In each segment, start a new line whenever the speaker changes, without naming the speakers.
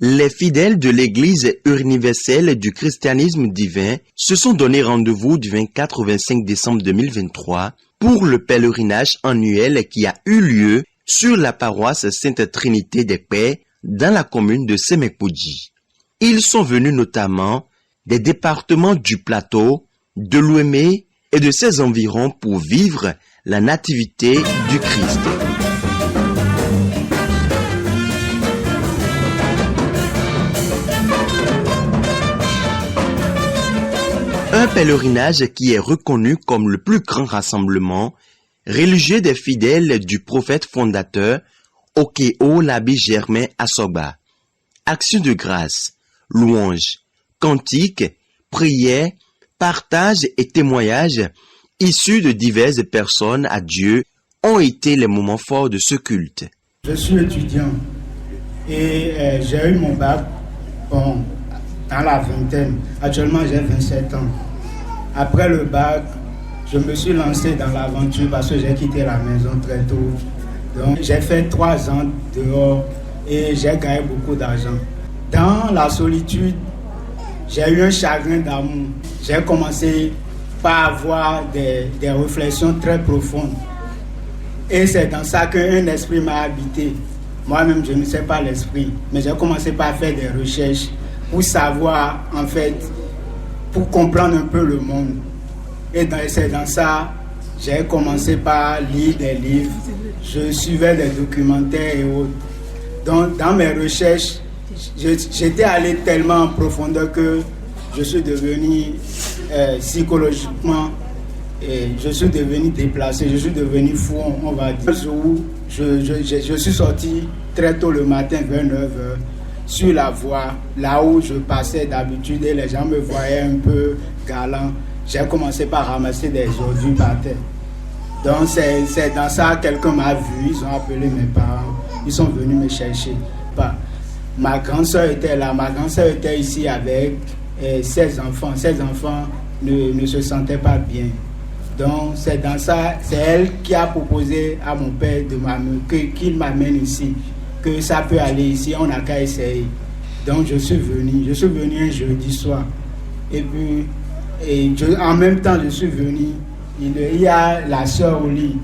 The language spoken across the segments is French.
les fidèles de l'Église universelle du christianisme divin se sont donné rendez-vous du 24 au 25 décembre 2023 pour le pèlerinage annuel qui a eu lieu sur la paroisse Sainte Trinité des Pères dans la commune de Semekpoudji. Ils sont venus notamment des départements du Plateau, de l'Ouémé et de ses environs pour vivre la nativité du Christ. Un pèlerinage qui est reconnu comme le plus grand rassemblement religieux des fidèles du prophète fondateur Okeo Labi Germain Asogba. Action de grâce, louanges, cantiques, prières, partages et témoignages issus de diverses personnes à Dieu ont été les moments forts de ce culte.
Je suis étudiant et j'ai eu mon bac dans la vingtaine. Actuellement, j'ai 27 ans. Après le bac, je me suis lancé dans l'aventure parce que j'ai quitté la maison très tôt. Donc, j'ai fait 3 ans dehors et j'ai gagné beaucoup d'argent. Dans la solitude, j'ai eu un chagrin d'amour. J'ai commencé par avoir des réflexions très profondes. Et c'est dans ça qu'un esprit m'a habité. Moi-même, je ne sais pas l'esprit, mais j'ai commencé par faire des recherches pour savoir, en fait, pour comprendre un peu le monde. Et c'est dans ça, j'ai commencé par lire des livres, je suivais des documentaires et autres. Donc, dans mes recherches, j'étais allé tellement en profondeur que je suis devenu psychologiquement, je suis devenu déplacé, je suis devenu fou, on va dire. Un jour, je suis sorti très tôt le matin, vers 9h, sur la voie, là où je passais d'habitude et les gens me voyaient un peu galant. J'ai commencé par ramasser des ordures par terre. Donc c'est dans ça que quelqu'un m'a vu, ils ont appelé mes parents, ils sont venus me chercher. Ma grande soeur était là, ma grande soeur était ici avec 16 enfants. 16 enfants ne se sentaient pas bien. Donc c'est dans ça, c'est elle qui a proposé à mon père qu'il m'amène ici, que ça peut aller ici, on n'a qu'à essayer. Donc je suis venu un jeudi soir. Et puis, en même temps je suis venu, il y a la sœur au lit,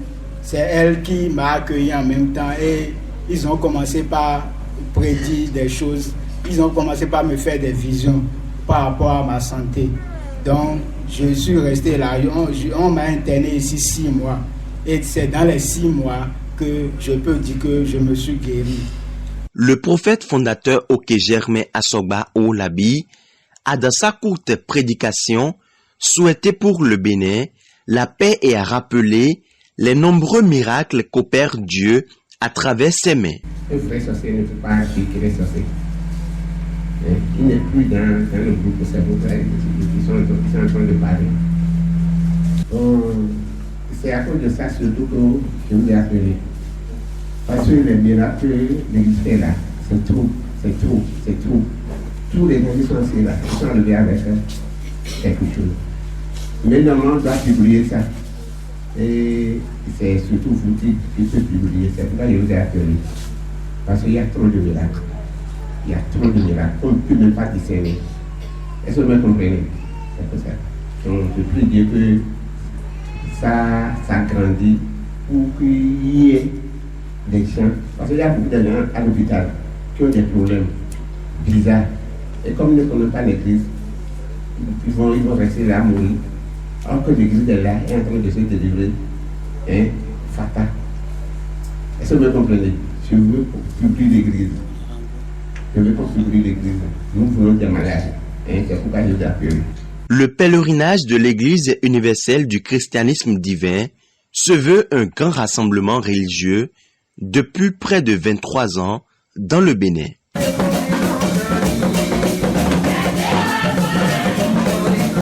c'est elle qui m'a accueilli en même temps et ils ont commencé par prédire des choses, ils ont commencé par me faire des visions par rapport à ma santé. Donc je suis resté là, on m'a interné ici 6 mois et c'est dans les 6 mois que je peux dire que je me suis guéri.
Le prophète fondateur Okeo Germain Asogba Olabi a dans sa courte prédication souhaité pour le Bénin la paix et a rappelé les nombreux miracles qu'opère Dieu à travers ses mains.
Un frère sorcier ne peut pas guérir sorcier. Il n'est plus dans le groupe, c'est vos frères qui sont en train de parler. C'est à cause de ça surtout que je vous ai appelé. Parce que les miracles, l'Église fait là, c'est trop. Tous les gens qui sont sorciers là, ils sont enlevés avec quelque chose. Mais normalement, on doit publier ça. Et c'est surtout vous qui peut publier. C'est pourquoi je vous ai appelé. Parce qu'il y a trop de miracles. On ne peut même pas discerner. Est-ce que vous me comprenez? C'est pour ça. Donc, je prie Dieu que ça s'agrandit pour qu'il y ait des gens. Parce qu'il y a beaucoup de gens à l'hôpital qui ont des problèmes bizarres. Et comme ils ne connaissent pas l'église, ils vont rester là à mourir. Alors que l'église est là, est en train de se délivrer. Fatal. Est-ce que vous me comprenez? Je veux publier l'église. Nous voulons des malades. C'est pourquoi je vous appelle.
Le pèlerinage de l'Église universelle du christianisme divin se veut un grand rassemblement religieux depuis près de 23 ans dans le Bénin.